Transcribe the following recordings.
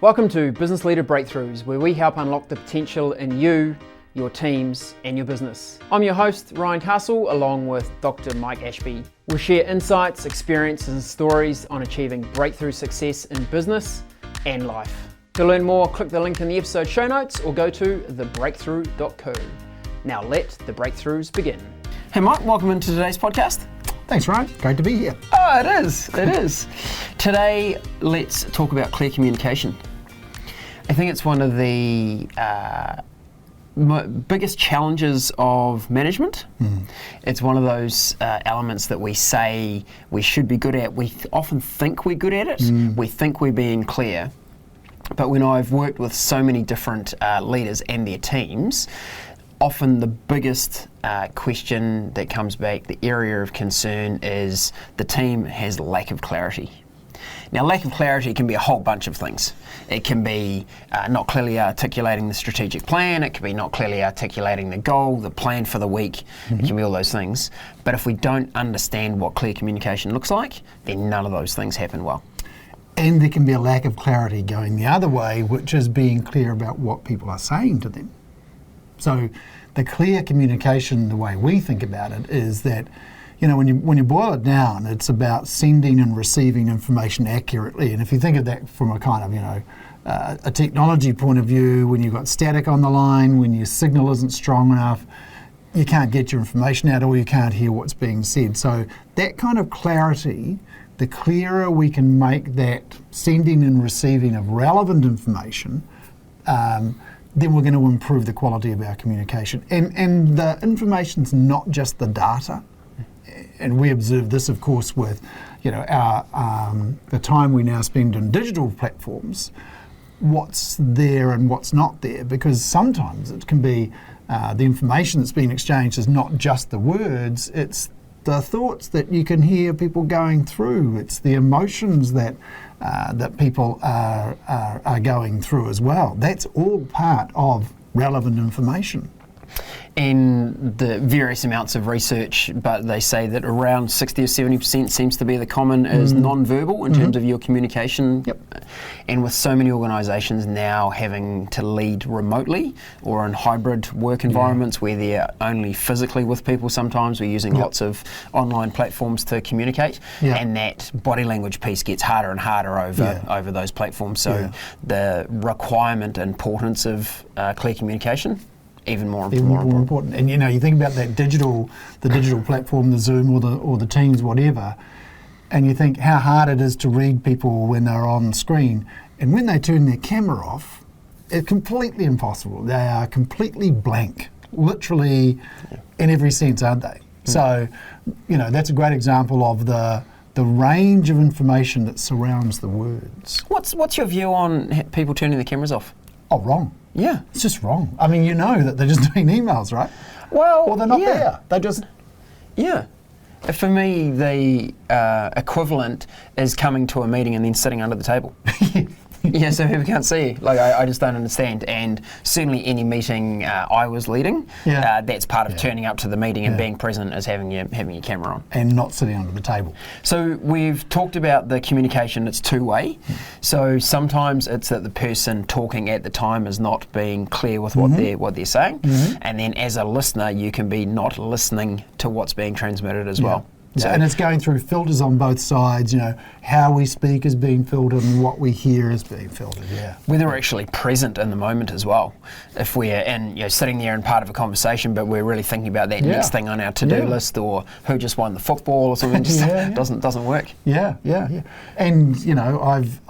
Welcome to Business Leader Breakthroughs, where we help unlock the potential in you, your teams, and your business. I'm your host, Ryan Castle, along with Dr. Mike Ashby. We'll share insights, experiences, and stories on achieving breakthrough success in business and life. To learn more, click the link in the episode show notes or go to thebreakthrough.co. Now let the breakthroughs begin. Hey Mike, welcome into today's podcast. Thanks, Ryan. Great to be here. Oh, it is. Today, let's talk about clear communication. I think it's one of the biggest challenges of management. It's one of those elements that we say we should be good at. We often think we're good at it. We think we're being clear. But when I've worked with so many different leaders and their teams, often the biggest question that comes back, the area of concern, is the team has lack of clarity. Now, lack of clarity can be a whole bunch of things. It can be not clearly articulating the strategic plan. It can be not clearly articulating the goal, the plan for the week. It can be all those things. But if we don't understand what clear communication looks like, then none of those things happen well. And there can be a lack of clarity going the other way, which is being clear about what people are saying to them. So the clear communication, the way we think about it, is that when you boil it down, it's about sending and receiving information accurately. And if you think of that from a kind of, a technology point of view, when you've got static on the line, when your signal isn't strong enough, you can't get your information out or you can't hear what's being said. So that kind of clarity, the clearer we can make that sending and receiving of relevant information, then we're going to improve the quality of our communication. And the information's not just the data. And we observe this, of course, with the time we now spend on digital platforms, what's there and what's not there, because sometimes it can be the information that's being exchanged is not just the words, it's the thoughts that you can hear people going through, it's the emotions that people are going through as well. That's all part of relevant information. In the various amounts of research, but they say that around 60 or 70% seems to be the common is non-verbal in terms of your communication. Yep. And with so many organisations now having to lead remotely or in hybrid work environments where they're only physically with people sometimes, we're using lots of online platforms to communicate, and that body language piece gets harder and harder over those platforms. So the requirement and importance of clear communication, even more important. And you think about that the digital platform, the Zoom or the Teams, whatever, and you think how hard it is to read people when they're on screen. And when they turn their camera off, it's completely impossible. They are completely blank, literally in every sense, aren't they? So, that's a great example of the range of information that surrounds the words. What's your view on people turning their cameras off? Oh, wrong. Yeah. It's just wrong. I mean, that they're just doing emails, right? Well, or they're not there. They just... Yeah. For me, the equivalent is coming to a meeting and then sitting under the table. Yeah, so people can't see you. Like, I just don't understand. And certainly any meeting I was leading, that's part of turning up to the meeting and being present is having your camera on. And not sitting under the table. So we've talked about the communication, it's two-way. So sometimes it's that the person talking at the time is not being clear with what they're saying. And then as a listener, you can be not listening to what's being transmitted as well. So, and it's going through filters on both sides, how we speak is being filtered and what we hear is being filtered, Whether we're actually present in the moment as well. If we're sitting there in part of a conversation, but we're really thinking about that next thing on our to-do list or who just won the football or something, doesn't work. Yeah. And,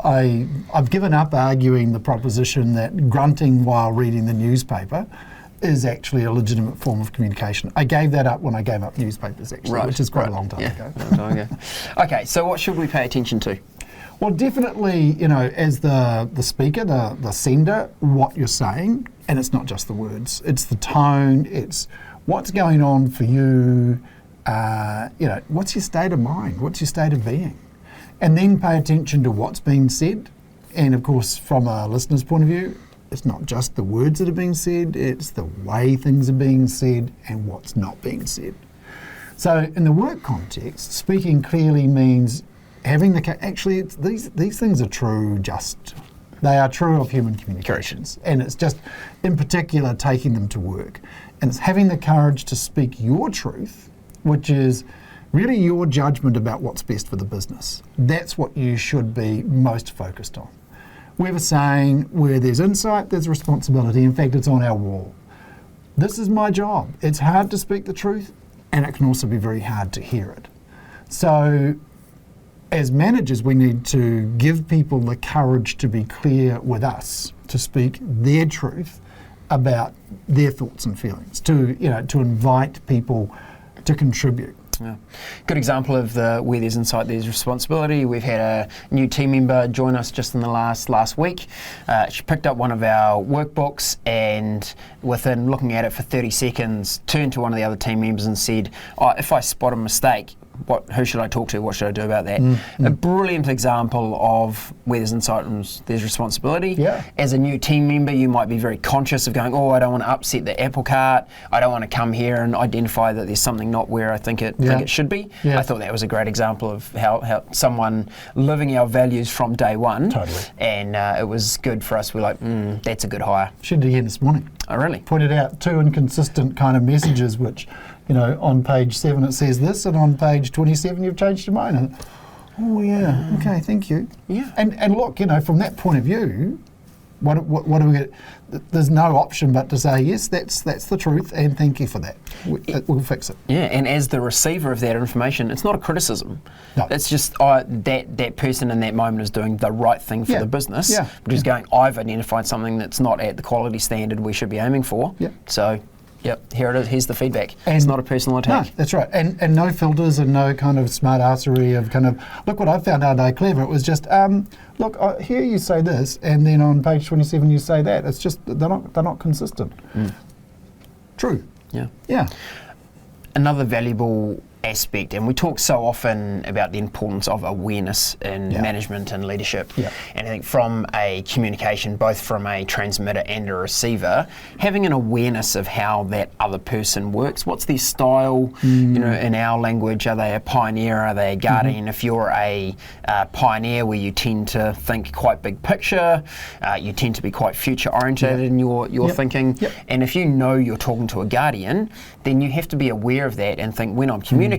I've given up arguing the proposition that grunting while reading the newspaper is actually a legitimate form of communication. I gave that up when I gave up newspapers, actually, which is quite a long time ago. Okay, so what should we pay attention to? Well, definitely, as the speaker, the sender, what you're saying, and it's not just the words, it's the tone, it's what's going on for you, what's your state of mind, what's your state of being? And then pay attention to what's being said, and of course, from a listener's point of view, it's not just the words that are being said, it's the way things are being said and what's not being said. So in the work context, speaking clearly means having these things are true just They are true of human communications. And it's just, in particular, taking them to work. And it's having the courage to speak your truth, which is really your judgment about what's best for the business. That's what you should be most focused on. We have a saying, where there's insight, there's responsibility. In fact, it's on our wall. This is my job. It's hard to speak the truth, and it can also be very hard to hear it. So, as managers, we need to give people the courage to be clear with us, to speak their truth about their thoughts and feelings, to invite people to contribute. Yeah. Good example of where there's insight, there's responsibility. We've had a new team member join us just in the last week. She picked up one of our workbooks and within looking at it for 30 seconds, turned to one of the other team members and said, if I spot a mistake, who should I talk to? What should I do about that? A brilliant example of where there's insight and there's responsibility. Yeah. As a new team member, you might be very conscious of going, I don't want to upset the apple cart. I don't want to come here and identify that there's something not where I think it should be. Yeah. I thought that was a great example of how someone living our values from day one. Totally. And it was good for us. We're like, that's a good hire. She did again this morning. Oh, really? Pointed out 2 inconsistent kind of messages, which, on page 7 it says this, and on page 27 you've changed your mind. And, okay, thank you. Yeah. And look, from that point of view, what do we get? There's no option but to say, yes, that's the truth, and thank you for that. We'll fix it. Yeah, and as the receiver of that information, it's not a criticism. No. It's just that person in that moment is doing the right thing for the business, which is going, I've identified something that's not at the quality standard we should be aiming for. Yeah. So, here it is. Here's the feedback. And it's not a personal attack. No, that's right. And no filters and no kind of smart assery of kind of, look what I found out today, clever. It was just, look, here you say this, and then on page 27 you say that. It's just, they're not consistent. True. Yeah. Yeah. Another valuable aspect, and we talk so often about the importance of awareness in management and leadership. Yeah. And I think from a communication, both from a transmitter and a receiver, having an awareness of how that other person works. What's their style? In our language, are they a pioneer? Are they a guardian? If you're a pioneer, where you tend to think quite big picture, you tend to be quite future oriented in your thinking. Yep. And if you know you're talking to a guardian, then you have to be aware of that and think, when I'm communicating,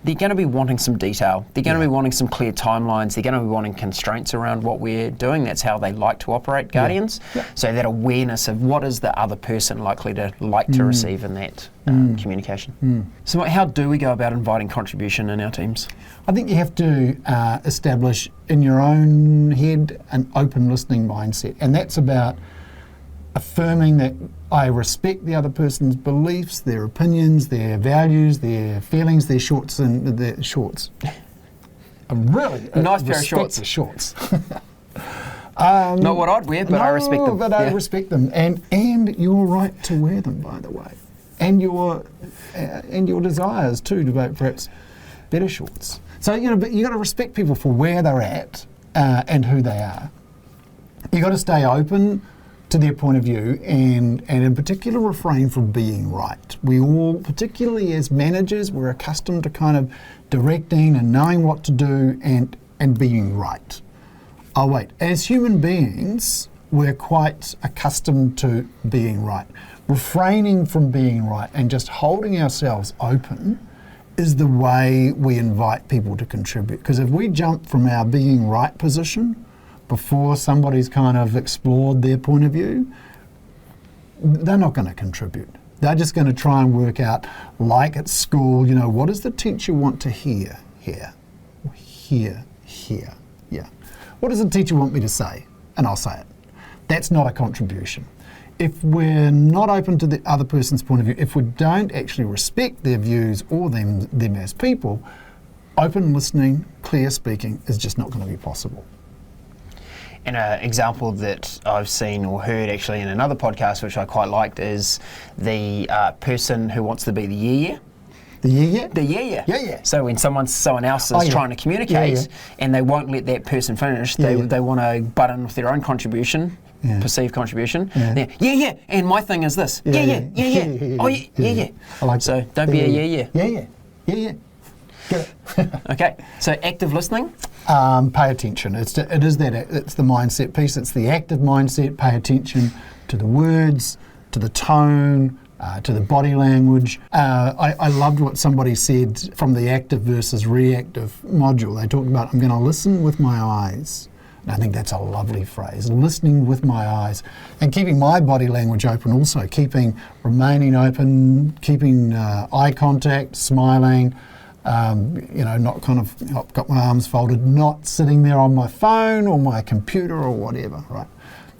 they're going to be wanting some detail. They're going to be wanting some clear timelines. They're going to be wanting constraints around what we're doing. That's how they like to operate, guardians. Yeah. So that awareness of what is the other person likely to to receive in that communication. So how do we go about inviting contribution in our teams? I think you have to establish in your own head an open listening mindset, and that's about affirming that I respect the other person's beliefs, their opinions, their values, their feelings, their shorts and their shorts. Really nice pair of shorts. The shorts. Not what I'd wear, but I respect them. But I respect them, and your right to wear them, by the way, and your desires too to vote perhaps better shorts. So but you got to respect people for where they're at and who they are. You got to stay open to their point of view, and in particular refrain from being right. We all, particularly as managers, we're accustomed to kind of directing and knowing what to do and being right. Oh wait, as human beings, we're quite accustomed to being right. Refraining from being right and just holding ourselves open is the way we invite people to contribute. Because if we jump from our being right position before somebody's kind of explored their point of view, they're not going to contribute. They're just going to try and work out, like at school, what does the teacher want to hear? Here. Yeah. What does the teacher want me to say? And I'll say it. That's not a contribution. If we're not open to the other person's point of view, if we don't actually respect their views or them as people, open listening, clear speaking is just not going to be possible. And an example that I've seen or heard actually in another podcast, which I quite liked, is the person who wants to be the yeah. The yeah? The yeah. Yeah. So when someone else is trying to communicate and they won't let that person finish, they want to butt in with their own contribution, perceived contribution. Yeah. And my thing is this. Yeah. Oh, yeah. I like so that. don't be a yeah. Yeah. Get it. Okay, so active listening. Pay attention. It's the mindset piece. It's the active mindset. Pay attention to the words, to the tone, to the body language. I loved what somebody said from the active versus reactive module. They talked about, I'm going to listen with my eyes. And I think that's a lovely phrase, listening with my eyes, and keeping my body language open also, remaining open, keeping eye contact, smiling, not kind of, I've got my arms folded, not sitting there on my phone or my computer or whatever, right?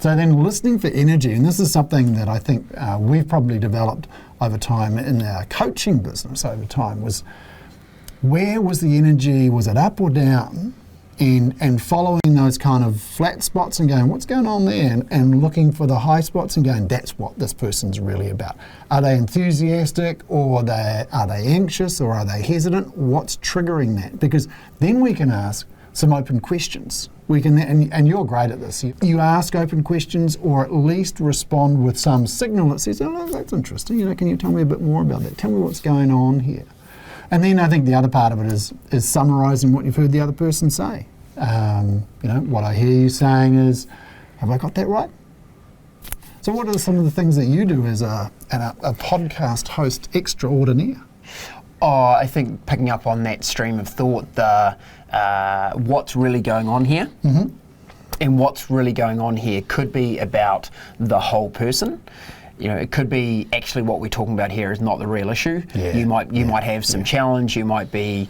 So then listening for energy, and this is something that I think we've probably developed over time in our coaching business over time, was where was the energy, was it up or down? And following those kind of flat spots and going, what's going on there? And looking for the high spots and going, that's what this person's really about. Are they enthusiastic, or are they anxious, or are they hesitant? What's triggering that? Because then we can ask some open questions. We can, and you're great at this. You ask open questions, or at least respond with some signal that says, oh, that's interesting. Can you tell me a bit more about that? Tell me what's going on here. And then I think the other part of it is summarising what you've heard the other person say. What I hear you saying is, have I got that right? So what are some of the things that you do as a podcast host extraordinaire? Oh, I think picking up on that stream of thought, what's really going on here, and what's really going on here could be about the whole person. It could be actually what we're talking about here is not the real issue. Yeah, you might have some challenge. You might be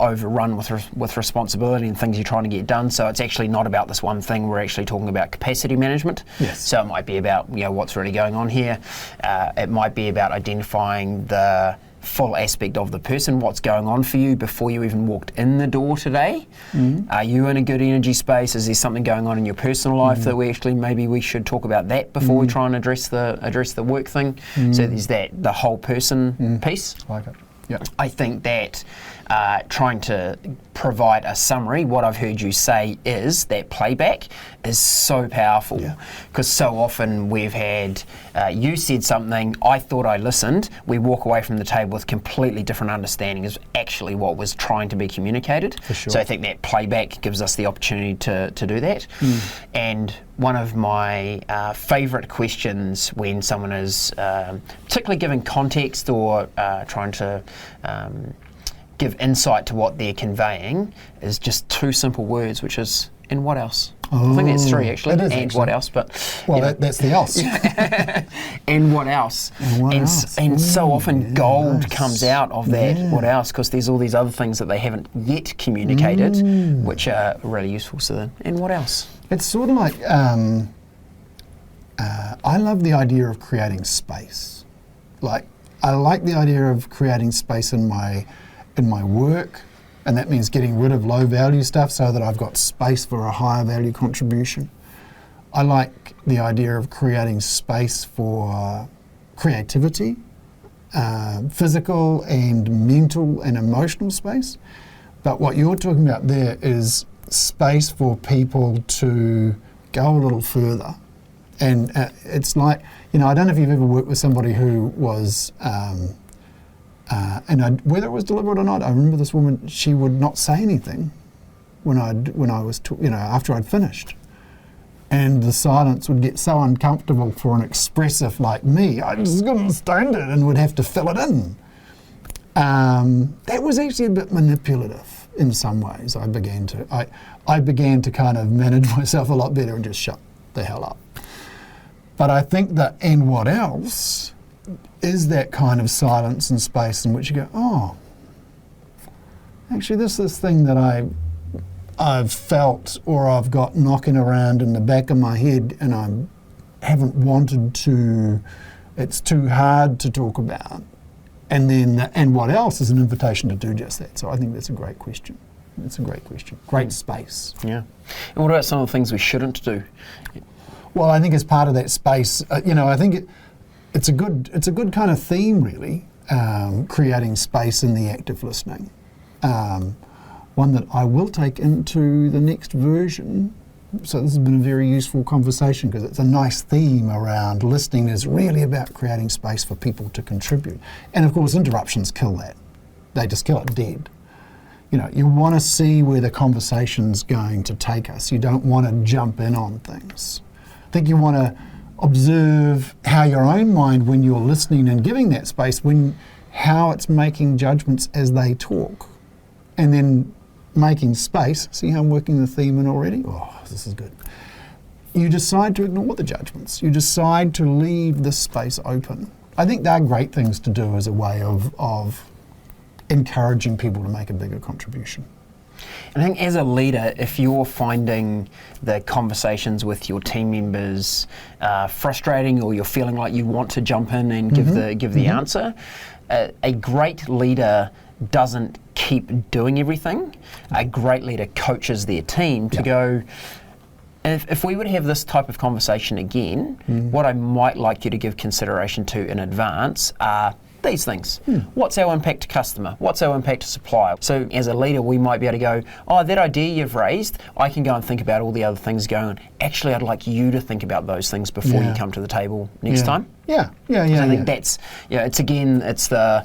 overrun with responsibility and things you're trying to get done. So it's actually not about this one thing. We're actually talking about capacity management. Yes. So it might be about what's really going on here. It might be about identifying the full aspect of the person, what's going on for you before you even walked in the door today. Are you in a good energy space? Is there something going on in your personal life that we should talk about that before we try and address the work thing? So there's the whole person piece. I like it. Yeah. I think that trying to provide a summary, what I've heard you say is that playback is so powerful, because so often we've had, you said something, I thought I listened, we walk away from the table with completely different understanding of actually what was trying to be communicated. For sure. So I think that playback gives us the opportunity to do that. And one of my favourite questions when someone is particularly giving context or trying to give insight to what they're conveying is just two simple words, which is, and what else? I think that's three actually. It is and actually. What else? But that's the else. And what else? And so often gold comes out of that. What else? Because there's all these other things that they haven't yet communicated, which are really useful. So then, and what else? It's sort of like I love the idea of creating space. I like the idea of creating space in my work, and that means getting rid of low value stuff so that I've got space for a higher value contribution. I like the idea of creating space for creativity, physical and mental and emotional space. But what you're talking about there is space for people to go a little further. And it's like, I don't know if you've ever worked with somebody who was, whether it was deliberate or not, I remember this woman, she would not say anything when I was, after I'd finished. And the silence would get so uncomfortable for an expressive like me, I just couldn't stand it and would have to fill it in. That was actually a bit manipulative in some ways. I began to kind of manage myself a lot better and just shut the hell up. But I think that, and what else, is that kind of silence and space in which you go, oh, actually this thing that I've felt or I've got knocking around in the back of my head and I haven't wanted to, it's too hard to talk about. And then, and what else is an invitation to do just that? So I think that's a great question. It's a great question. Great space. Yeah. And what about some of the things we shouldn't do? Well, I think as part of that space, I think it's a good kind of theme, really, creating space in the active listening. One that I will take into the next version. So this has been a very useful conversation because it's a nice theme around listening is really about creating space for people to contribute. And of course, interruptions kill that. They just kill it dead. You want to see where the conversation's going to take us. You don't want to jump in on things. I think you want to observe how your own mind, when you're listening and giving that space, how it's making judgments as they talk. And then making space. See how I'm working the theme in already? Oh, this is good. You decide to ignore the judgments. You decide to leave the space open. I think they're great things to do as a way of encouraging people to make a bigger contribution. And I think as a leader, if you're finding the conversations with your team members frustrating, or you're feeling like you want to jump in and give the answer, a great leader doesn't keep doing everything. A great leader coaches their team to go, if we would have this type of conversation again, what I might like you to give consideration to in advance are these things. What's our impact to customer? What's our impact to supplier? So as a leader, we might be able to go, oh, that idea you've raised, I can go and think about all the other things going on. Actually, I'd like you to think about those things before you come to the table next time. Yeah. I think that's, it's the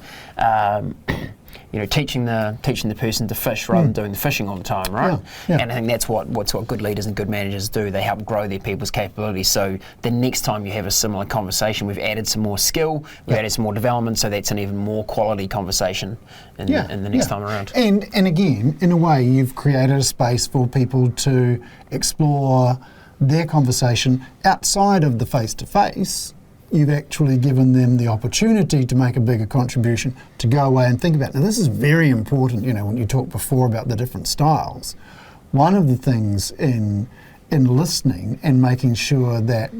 teaching the person to fish rather than doing the fishing all the time, right? And I think that's what good leaders and good managers do. They help grow their people's capabilities. So the next time you have a similar conversation, we've added some more skill, we've added some more development, so that's an even more quality conversation in the next time around. And again, in a way, you've created a space for people to explore their conversation outside of the face-to-face. You've actually given them the opportunity to make a bigger contribution, to go away and think about it. Now, this is very important, when you talked before about the different styles. One of the things in listening and making sure that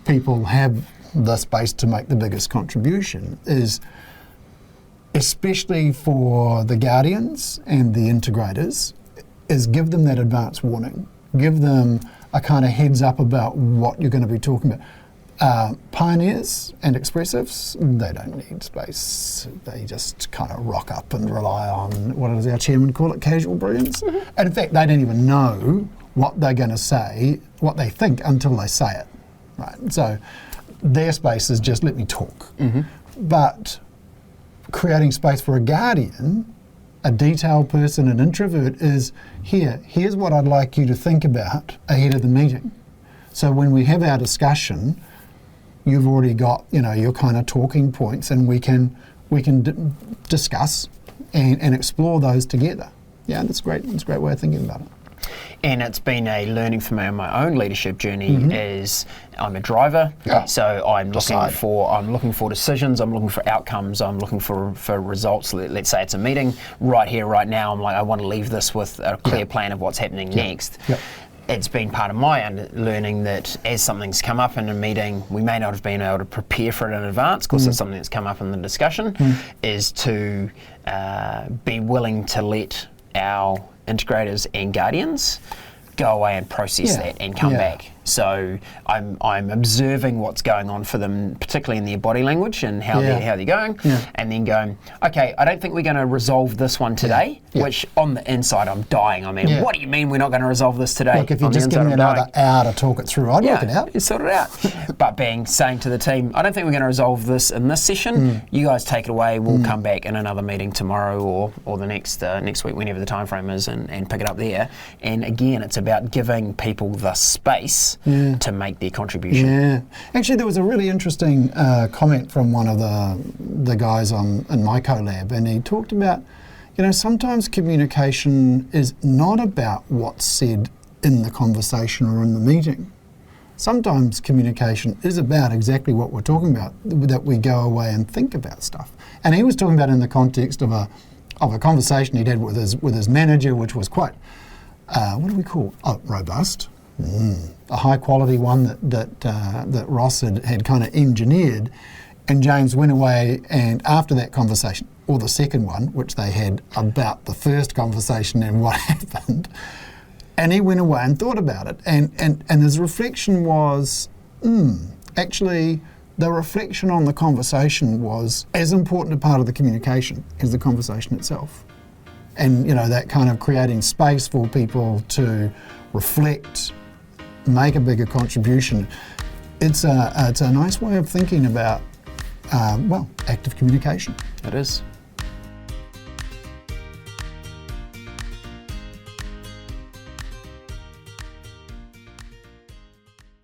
people have the space to make the biggest contribution is, especially for the guardians and the integrators, is give them that advance warning. Give them a kind of heads up about what you're going to be talking about. Pioneers and expressives, they don't need space. They just kind of rock up and rely on, what does our chairman call it, casual brilliance? And in fact, they don't even know what they're going to say, what they think, until they say it. Right? So their space is just, let me talk. But creating space for a guardian, a detail person, an introvert, is here's what I'd like you to think about ahead of the meeting. So when we have our discussion, you've already got, your kind of talking points, and we can discuss and explore those together. Yeah, that's great. It's a great way of thinking about it. And it's been a learning for me on my own leadership journey. Is I'm a driver, so I'm looking for decisions, I'm looking for outcomes, I'm looking for results. Let's say it's a meeting right here, right now. I'm like, I want to leave this with a clear plan of what's happening next. It's been part of my learning that as something's come up in a meeting, we may not have been able to prepare for it in advance because it's something that's come up in the discussion, is to be willing to let our integrators and guardians go away and process that and come back. So I'm observing what's going on for them, particularly in their body language and how they're going, and then going, okay, I don't think we're going to resolve this one today, which on the inside I'm dying. I mean, what do you mean we're not going to resolve this today? Look, if you're just giving another hour to talk it through, I'd work it out. You sort it out. But saying to the team, I don't think we're going to resolve this in this session. You guys take it away. We'll come back in another meeting tomorrow or the next week, whenever the time frame is, and pick it up there. And again, it's about giving people the space to make their contribution. Yeah. Actually, there was a really interesting comment from one of the guys in my collab, and he talked about, sometimes communication is not about what's said in the conversation or in the meeting. Sometimes communication is about exactly what we're talking about, that we go away and think about stuff. And he was talking about in the context of a conversation he'd had with his manager, which was quite, what do we call? Oh, robust. A high quality one that Ross had kind of engineered, and James went away, and after that conversation, or the second one, which they had about the first conversation and what happened, and he went away and thought about it, and his reflection was, actually the reflection on the conversation was as important a part of the communication as the conversation itself. And that kind of creating space for people to reflect, make a bigger contribution. It's a nice way of thinking about, active communication. It is.